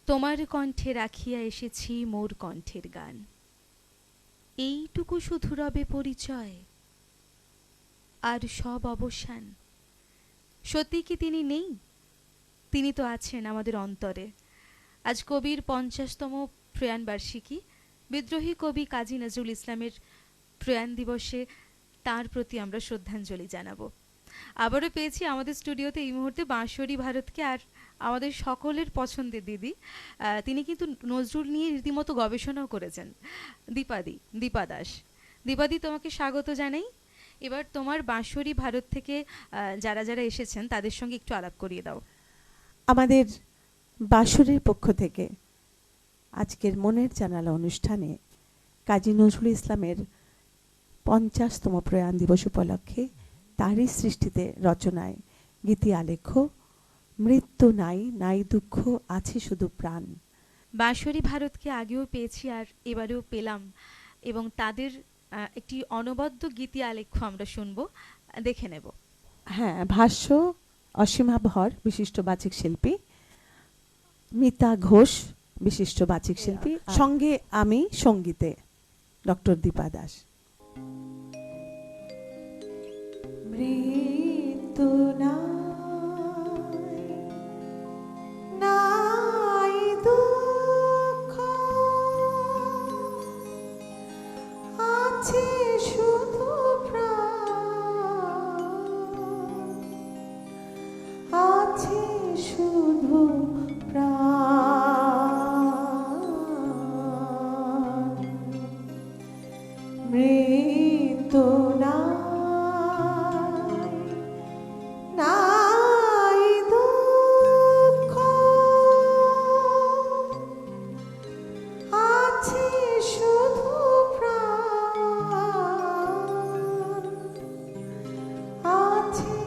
তোমার কণ্ঠে রাখিয়া এসেছি মোর কণ্ঠের গান, এইটুকু শুধু রবে পরিচয়, আর সব অবসান। সত্যি কি তিনি নেই? তিনি তো আছেন আমাদের অন্তরে। আজ কবির ৫০তম প্রয়াণবার্ষিকী। বিদ্রোহী কবি কাজী নজরুল ইসলামের প্রয়াণ দিবসে তাঁর প্রতি আমরা শ্রদ্ধাঞ্জলি জানাবো। আবারও পেয়েছি আমাদের স্টুডিওতে এই মুহূর্তে বাঁশরী ভারতকে, আর আমাদের সকলের পছন্দের দিদি। তিনি কিন্তু নজরুল নিয়ে রীতিমতো গবেষণাও করেছেন, দীপা দাস। দীপাদি, তোমাকে স্বাগত জানাই। এবার তোমার বাঁশরী ভারত থেকে যারা যারা এসেছেন তাদের সঙ্গে একটু আলাপ করিয়ে দাও। আমাদের বাঁশরীর পক্ষ থেকে আজকের মনের জানালা অনুষ্ঠানে কাজী নজরুল ইসলামের ৫০তম প্রয়াণ দিবস উপলক্ষে তারই সৃষ্টিতে রচনায় গীতি আলেখ্য মৃত্যু নাই নাই দুঃখ আছে শুধু প্রাণ। বাঁশরী ভারতকে আগেও পেয়েছি আর এবারেও পেলাম, এবং তাদের একটি অনবদ্য গীতি আলেখ্য আমরা শুনবো, দেখে নেব। হ্যাঁ, ভাষ্য অসীমা ভর বিশিষ্ট বাচিক শিল্পী, মিতা ঘোষ বিশিষ্ট বাচিক শিল্পী, সঙ্গে আমি সঙ্গীতে ডক্টর দীপা দাস। মৃত্যু নাই দুঃখ আছে শুধু প্রাণ, আছে শুধু প্রাণ। মৃত্যু নাই দুঃখ আছে শুধু প্রাণ, আছে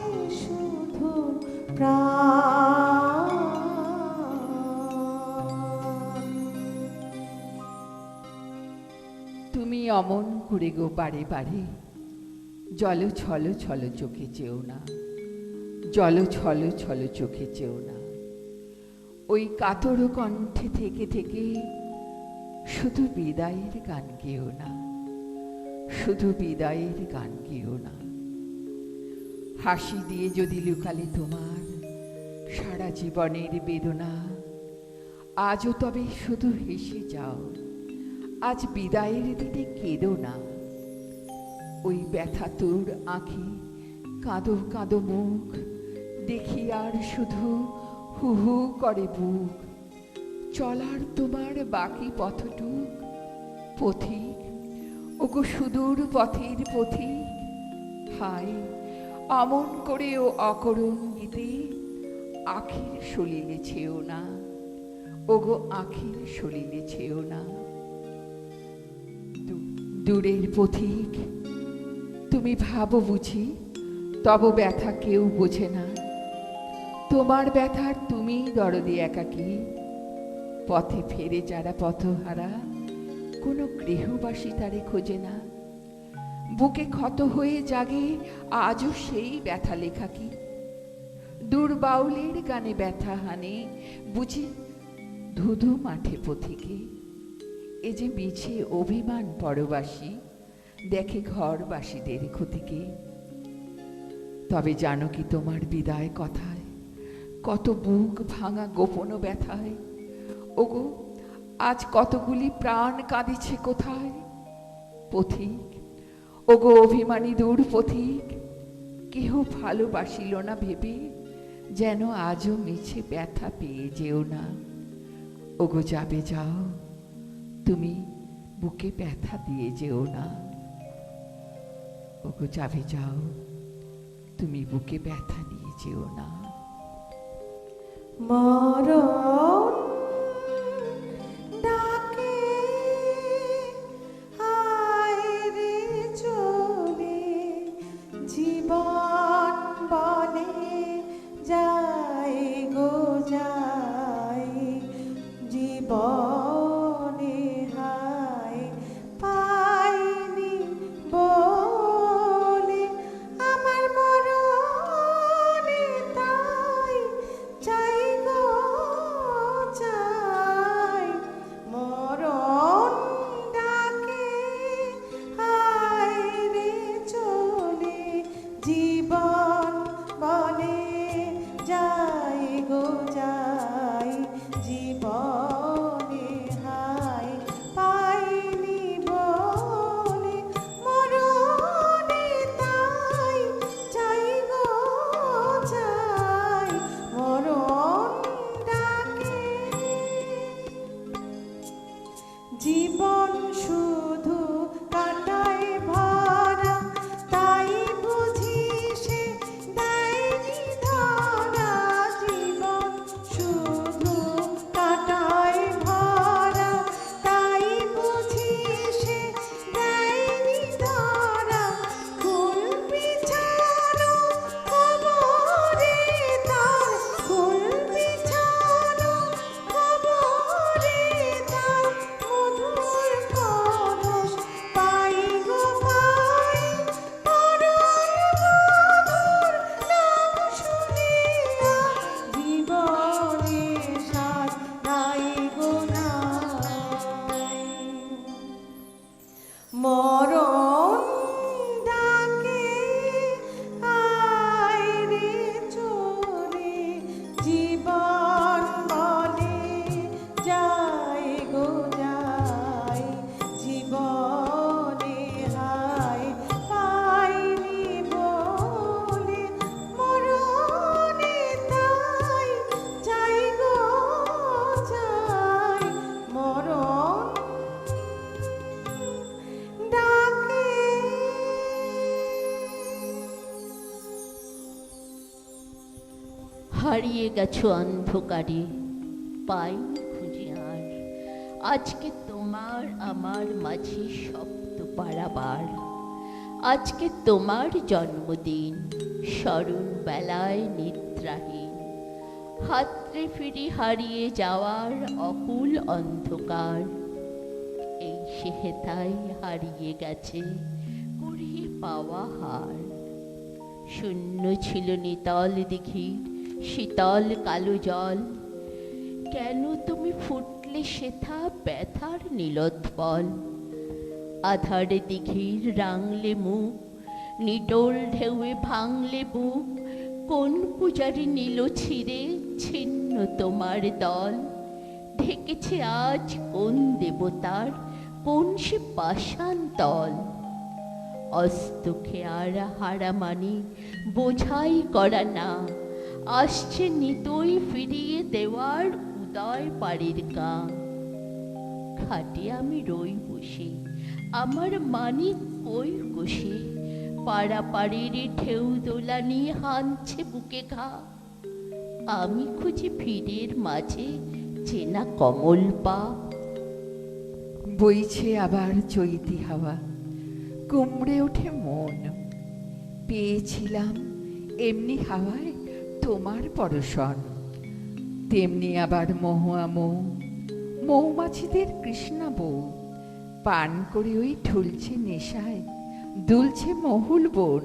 শুধু প্রাণ। তুমি অমন করে গো বারে বারে জল ছল ছল চোখে চেও না, জল ছল ছল চোখে চেও না। ওই কাতর কণ্ঠে থেকে থেকে শুধু বিদায়ের গান গেও না, শুধু বিদায়ের গান গেও না। হাসি দিয়ে যদি লুকালে তোমার সারা জীবনের বেদনা, আজও তবে শুধু হেসে যাও, আজ বিদায়ের দিনে কেঁদো না। ওই ব্যথা তোর আঁখি, কাঁদো কাঁদো মুখ দেখি আর শুধু হু হু করে বুক। চলার তোমার বাকি পথটুক পথিক, ওগো সুদূর পথের পথিক। হায় অমন করে ও অকরুণ গীতে আখির সলিলে ছেও না, ওগো আখির সলিলে ছেও না। দূরের পথিক তুমি ভাবো বুঝি, তব ব্যথা কেউ বোঝে না। তোমার ব্যথার তুমি দরদি একাকী, পথে ফেরে যারা পথহারা কোনো গৃহবাসী তারে খোঁজে না। বুকে ক্ষত হয়ে জাগে আজও সেই ব্যথা লেখা কি, দূর বাউলের গানে ব্যথা হানে বুঝি ধুধু মাঠে পথিকে। এ যে মিছে অভিমান পরবাসী দেখে ঘরবাসীদের ক্ষতিকে। তবে জানো কি তোমার বিদায় কথায় কত বুক ভাঙা গোপন ব্যথায়, ওগো আজ কতগুলি প্রাণ কাঁদিছে কোথায়। পথিক ওগো অভিমানী দূর পথিক, কেহ ভালোবাসিল না ভেবে যেন আজও মিছে ব্যথা পেয়ে যেও না। ওগো যাবে যাও, তুমি বুকে ব্যথা দিয়ে যেও না। ওগো যাবে যাও, তুমি বুকে ব্যথা নিয়ে যেও না। মরণ ডাকে হায় রে চলে, জীবন বলে যায় গো যায়, জীবনে হায় পাইনি বলে আমার মরণে তাই চাই গো চাই। হারিয়ে গেছো অন্ধকারে, পাইনি খুঁজে আর। আজকে তোমার আমার মাঝে শব্দ পারাবার। আজকে তোমার জন্মদিন, স্মরণ বেলায় নিদ্রাহীন, হাতড়ে ফিরে হারিয়ে যাওয়ার অকুল অন্ধকার। এই সেহেতাই হারিয়ে গেছে কুড়িয়ে পাওয়া হার। শূন্য ছিল নিতল দিঘির শীতল কালো জল, কেন তুমি ফুটলে সেথা ব্যথার নীলোৎপল। আধারে দিঘির রাঙলে মুখ, নিটোল ঢেউয়ে ভাঙলে বুক, কোন পূজারি নীল ছিঁড়ে ছিন্ন তোমার দল। ঢেকেছে আজ কোন দেবতার কোন সে পাষাণ তল। অস্ত খেয়ার হারামানি বোঝাই করা না, আসছে নিতই ফিরিয়ে দেওয়ার উদয় পাড়ের গান। খাটে আমি রই বসে, আমার মানিক কই কষে, পাড়া পাড়ের ঢেউ দোলানি হানছে বুকে ঘা। আমি খুঁজি ভিড়ের মাঝে চেনা কমল পা। বইছে আবার চৈতি হাওয়া, কুমড়ে ওঠে মন। পেয়েছিলাম এমনি হাওয়ায় তোমার পরশন, তেমনি আবার মহুয়া মৌ, মৌমাছিদের কৃষ্ণা বউ। পান করে ওই ঠুলছে নেশায়, দুলছে মহুল বন।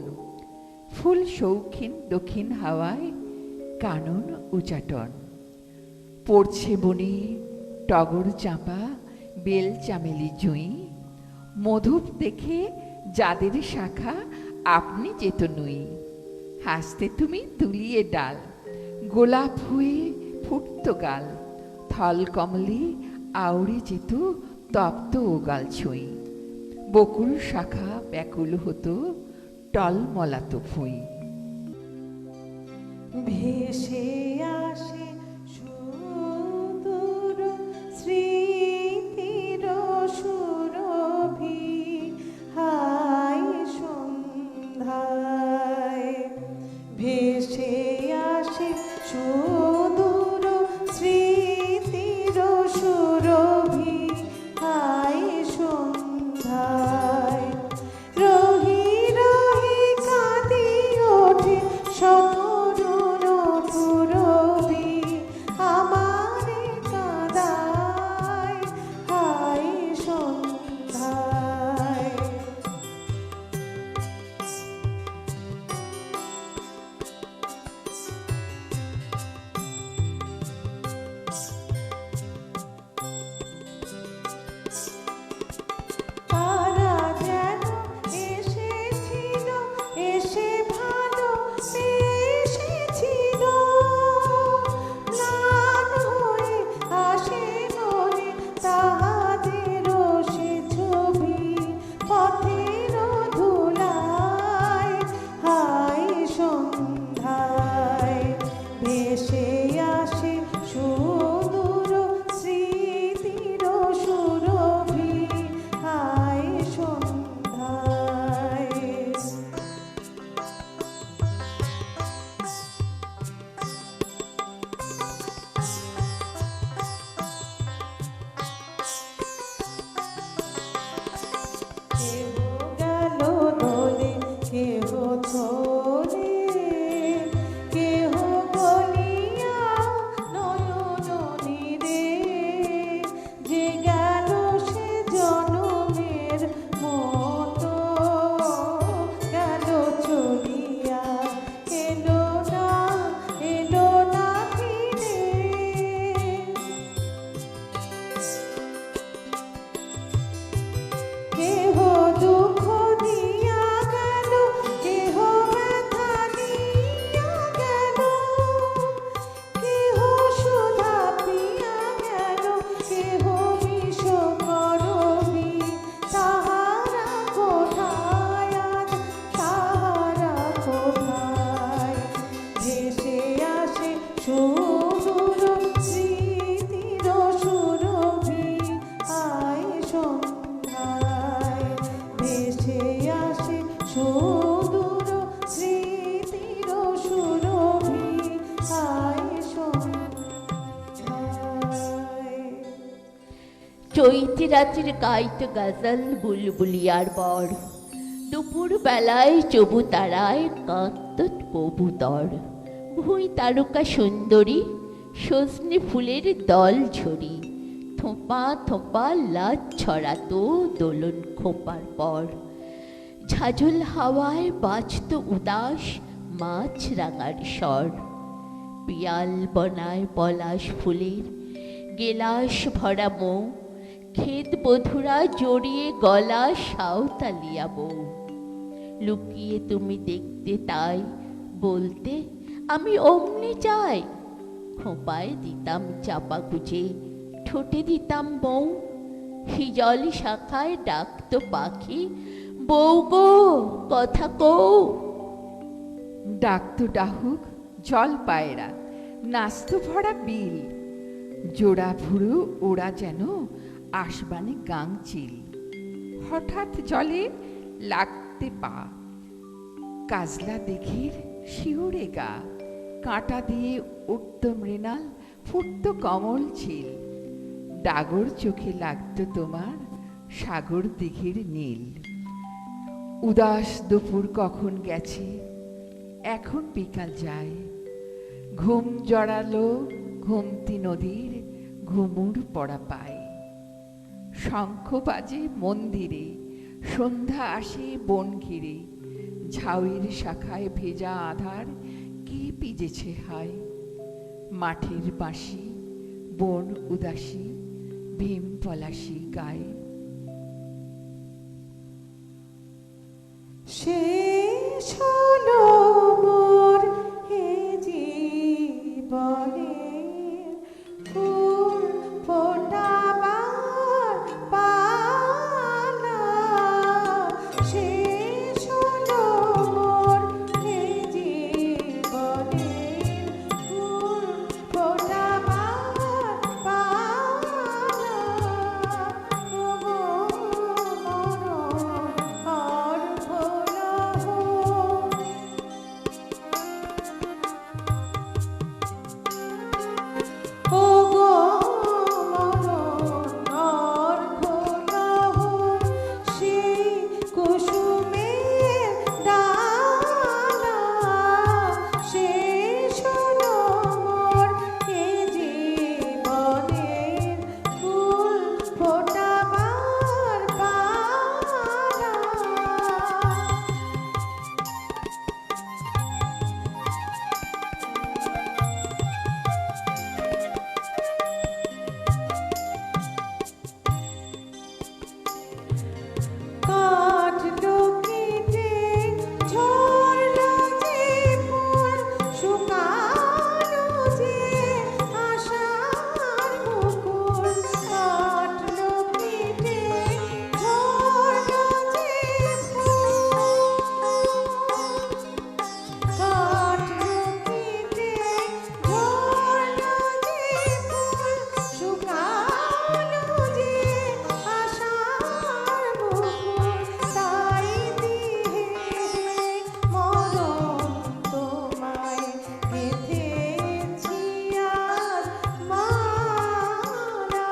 ফুল শৌখিন দক্ষিণ হাওয়ায় কানন উচাটন। পড়ছে বনে টগর চাঁপা, বেল চামেলি জুঁই। মধুপ দেখে যাদের শাখা আপনি যেত নুই। হাসতে তুমি তুলিয়ে ডাল, গোলাপ হয়ে ফুটতো গাল। থল কমলে আউড়ে যেত তপ্ত গাল ছুঁই। বকুল শাখা ব্যাকুল হতো টলমলাত ভুঁই। ভেসে আসে সুদূর স্মৃতির সুরভি, হাই সন্ধ্যায়। ভেসে আসে সুদূর স্মৃতির সুরভি, হাই সন্ধ্যায়। রহি রহি কাঁদি ওঠে শতরুণ পুরবী, আমারে কাঁদায়, হাই সন্ধ্যায়। তারা যেন এসেছিল, এসে ভালো এসেছিল। ম্লান হয়ে আসে মনে তাহাদের সে ছবি, পথের ধুলায়, হাই সন্ধ্যায়। ভেসে আসে সুদূর স্মৃতির সুরভি, হাই সন্ধ্যায়। কেহ গেল দোলে, কেহ চলে চৈতে রাতের গাইত গাজল বুলবুলিয়ার বর, দুপুর বেলায় চবু তারায় কাঁদত কবুতর, ভুঁই তারকা সুন্দরী সজনে ফুলের দল ঝরি, থোপা থোপা লাজ ছড়াতো দোলন খোপার পর, ঝাঁঝল হাওয়ায় বাজত উদাস মাছ রাঙার স্বর, পিয়াল বনায় পলাশ ফুলের গেলাস ভরা মৌ, ক্ষেত বধুরা জড়িয়ে গলা সাঁওতালিয়া বউ, লুকিয়ে তুমি দেখতে তাই বলতে আমি অমনি চাই, খোঁপায় দিতাম চাপা কুচে ঠোঁটে দিতাম বউ, হিজল শাখায় ডাকতো পাখি বউ গো কথা কও। ডাকতো ডাহুক জল পায়রা, নাচতো ভরা বিল, জোড়া ভুরু ওরা যেন আসবানে গাংচিল, হঠাৎ জলে লাগতে পা, কাজলা দিঘির শিউরে গা, কাঁটা দিয়ে উঠত মৃণাল, ফুটত কমল ঝিল, ডাগর চোখে লাগতো তোমার সাগর দিঘির নীল। উদাস দুপুর কখন গেছে, এখন বিকাল যায়, ঘুম জড়ালো ঘুমতি নদীর ঘুমুর পড়া পায়, শঙ্খ বাজে মন্দিরে, সন্ধ্যা আসে বন ঘিরে, ঝাউয়ের শাখায় ভেজা আধার কি পিজেছে হায়, মাঠের বাঁশি বন উদাসী ভীম পলাশী গায়ে। শেষ হলো মোর এ জীবনের ফুল ফোটাবার পালা, শেষ হলো মোর এ জীবনের ফুল ফোটাবার পালা, ওগো মরণ আর ভোলা হোক। ওগো মরণ আর ভোলা হোক, সেই কুসুমের ডালা, শেষ হলো মোর এ জীবনের ফুল ফোটাবার পালা। কাটলো কেটে ঝরলো যে ফুল, শুকালো যে আশার মুকুল, কাটলো কেটে ঝরলো যে ফুল, কাটলো কেটে ঝরলো যে ফুল, শুকালো যে আশার মুকুল, তাই দিয়ে মরণ তোমায় গেঁথেছি আজ মালা।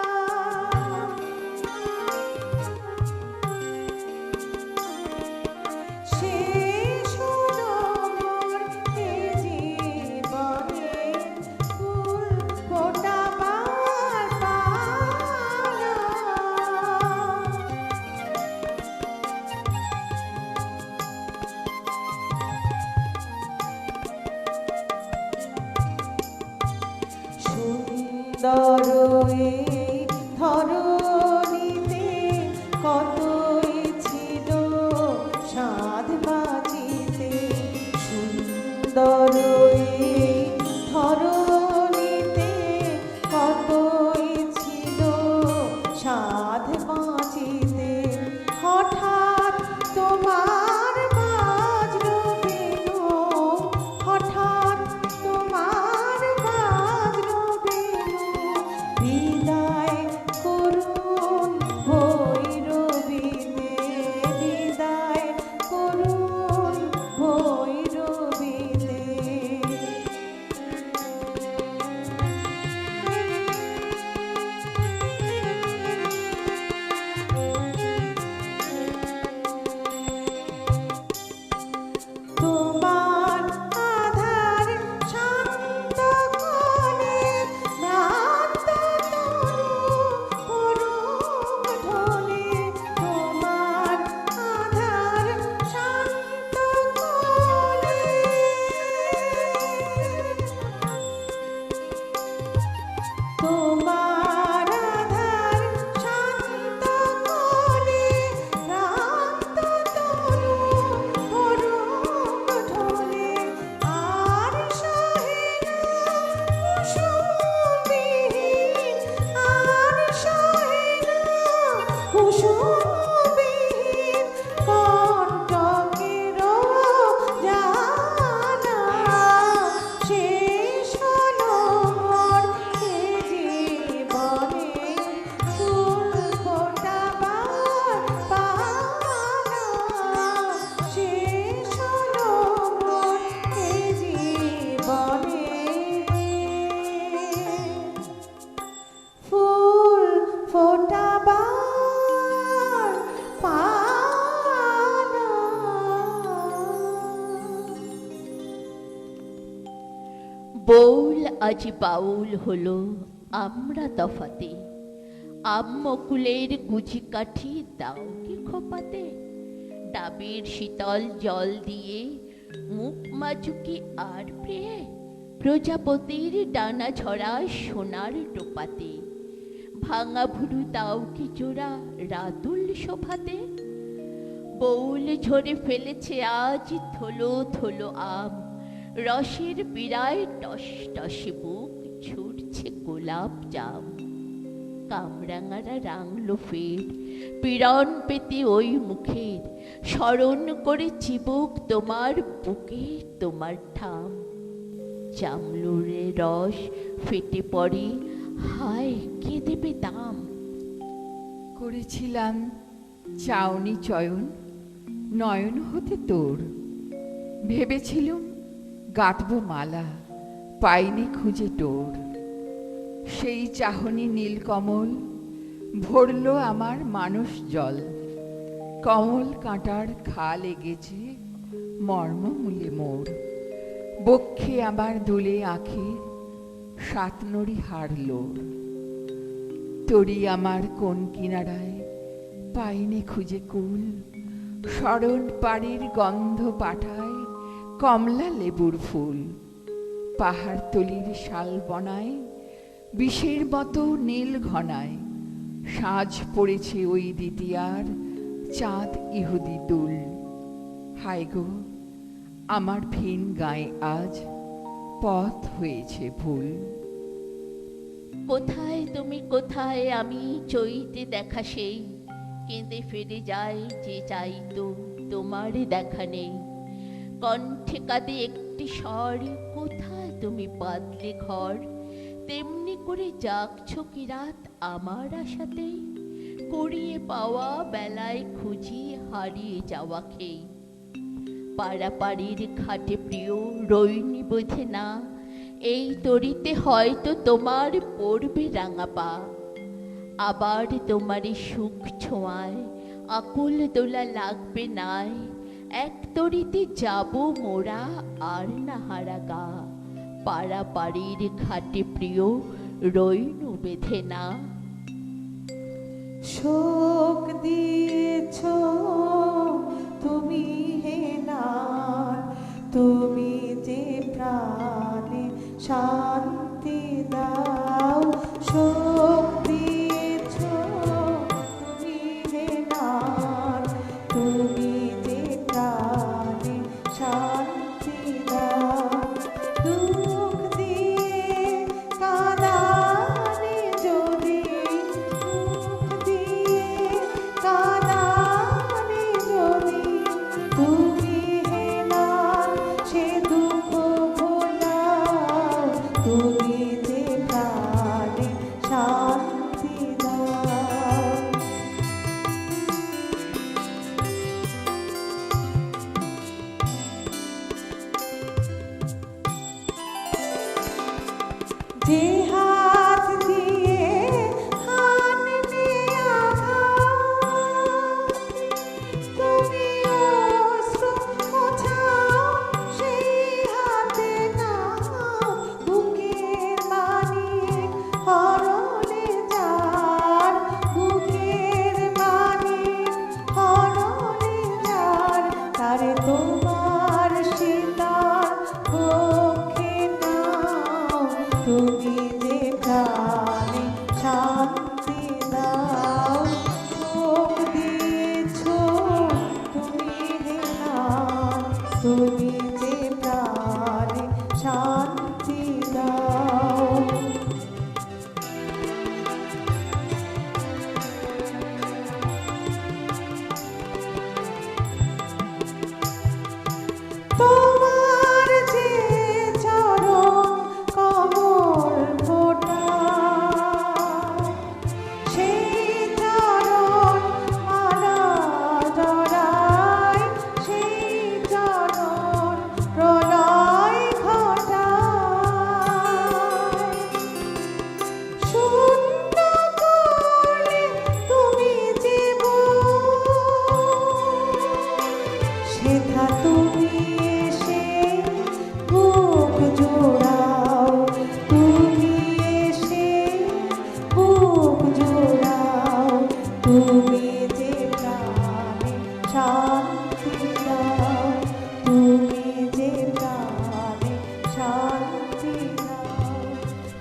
শেষ হলো মোর এ জীবনের ফুল ফোটাবার পালা। সুন্দর এই ধরণীতে কতই ছিল সাধ বাজিতে, সুন্দর এই ধরণীতে কতই ছিল সাধ বাজিতে, হঠাৎ তোমার বাজলো বেনু, হঠাৎ তোমার বাজলো বেনু, বিদায় করুন ভৈরবীতে, বিদায় করুন ভৈরবীতে। বউল আজ বাউল হলো আমরা তফাতে, আম্মকুলের গুজি কাঠি দাও কি খোপাতে, ডাবের শীতল জল দিয়ে মুখ মাজুকি আর প্রিয়ে, প্রজাপতির ডানা ঝরা সোনার টোপাতে, ভাঙা ভুরু দাও কি জোড়া রাতুল শোভাতে। বউল ঝরে ফেলেছে আজ থলো থলো আম, রসের পীড়ায় টস টসে বুক ছুটছে গোলাপ জাম। কামরাঙারা রাঙলো ফের পীড়ন পেতে ওই মুখের, স্মরণ করে চিবুক তোমার বুকে তোমার ঠাম। চামলুরে রস ফেটে পড়ে, হায় কে দেবে দাম। করেছিলাম চাউনি চয়ন নয়ন হতে তোর, ভেবেছিলুম গাঁথব মালা পাইনি খুঁজে টোর। সেই চাহনি নীলকমল ভরল আমার মানস জল, কমল কাঁটার খা লেগেছে মর্মমূলে মোর। বক্ষে আমার দুলে আঁখি সাতনড়ি হারলোর, তরি আমার কোন কিনারায় পাইনি খুঁজে কুল। শরণ পাড়ির গন্ধ পাঠায় কমলা লেবুর ফুল, পাহাড় তলির শাল বনায় বিষের মতো নীল ঘনায়। সাজ পড়েছে ওই দ্বিতীয়ার চাঁদ ইহুদি দুল। হায় গো আমার ভিন গায়ে আজ পথ হয়েছে ভুল। কোথায় তুমি কোথায় আমি চইতে দেখা সেই, কেঁদে ফিরে যায় যে চাইতো তোমার দেখা নেই। কণ্ঠে কাঁদে একটি স্বর, কোথায় তুমি বাঁধলে ঘর, তেমনি করে জাগছো কি রাত আমার আশাতেই। কুড়িয়ে পাওয়া বেলায় খুঁজি হারিয়ে যাওয়া খেই, পাড়াপাড়ির ঘাটে প্রিয় রইনি বোঝে না, এই তরিতে হয়তো তোমার পড়বে রাঙা পা। আবার তোমারই সুখ ছোঁয়ায় আকুল দোলা লাগবে নাই, এক তরিতে যাব মোরা আর না হারা গা। পাড়াপাড়ির ঘাটে প্রিয় রইনু বেঁধে না। শোক দিয়েছ তুমি হে নাথ, তুমি যে প্রাণে শান্তি দাও। শোক দিয়েছ তুমি হে নাথ, তুমি যে প্রাণে শান্তি দাও। দুঃখ দিয়ে কাঁদানে যদি, দুঃখ দিয়ে কাঁদানে যদি তুমি হে নাথ, সে দুঃখ ভোলাও। তুমি যে প্রাণে শান্তি দাও। যে হাত দিয়ে হানলে আঘাত, তুমি অশ্রু মোছাও সেই হাতে নাও। বুকের মানিক হরণে যার, বুকের মানিক হরণে যার, তারে তোমার সীতার পক্ষে নাও। তুমি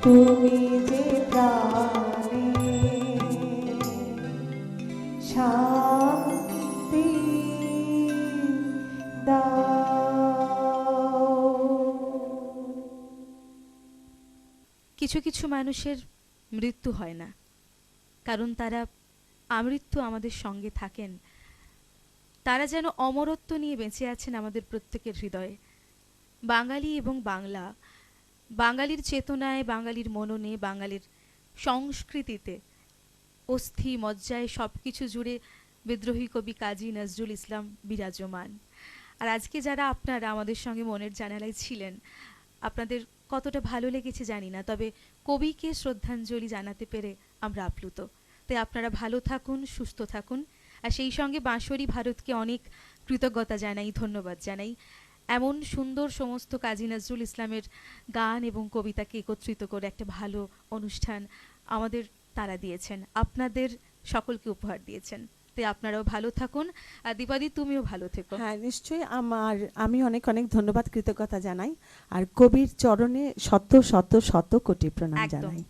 তুমি যে প্রাণে শান্তি দাও। কিছু কিছু মানুষের মৃত্যু হয় না, কারণ তারা আমৃত্যু আমাদের সঙ্গে থাকেন। তারা যেন অমরত্ব নিয়ে বেঁচে আছেন আমাদের প্রত্যেকের হৃদয়ে। বাঙালি এবং বাংলা, বাঙালির চেতনায়, বাঙালির মননে, বাঙালির সংস্কৃতিতে, অস্থি মজ্জায় সব কিছু জুড়ে বিদ্রোহী কবি কাজী নজরুল ইসলাম বিরাজমান। আর আজকে যারা আপনারা আমাদের সঙ্গে মনের জানালায় ছিলেন, আপনাদের কতটা ভালো লেগেছে জানি না, তবে কবিকে শ্রদ্ধাঞ্জলি জানাতে পেরে আমরা আপ্লুত। তাই আপনারা ভালো থাকুন, সুস্থ থাকুন, আর সেই সঙ্গে বাঁশরী ভারতকে অনেক কৃতজ্ঞতা জানাই, ধন্যবাদ জানাই। এমন সুন্দর সমস্ত কাজী নজরুল ইসলামের গান এবং কবিতাকে একত্রিত করে একটা ভালো অনুষ্ঠান আমাদের তারা দিয়েছেন, আপনাদের সকলকে উপহার দিয়েছেন। তাই আপনারাও ভালো থাকুন, আর দীপাদি তুমিও ভালো থেকো। হ্যাঁ, নিশ্চয়ই। আমি অনেক অনেক ধন্যবাদ, কৃতজ্ঞতা জানাই, আর কবির চরণে শত শত শত কোটি প্রণাম একদম। জানাই।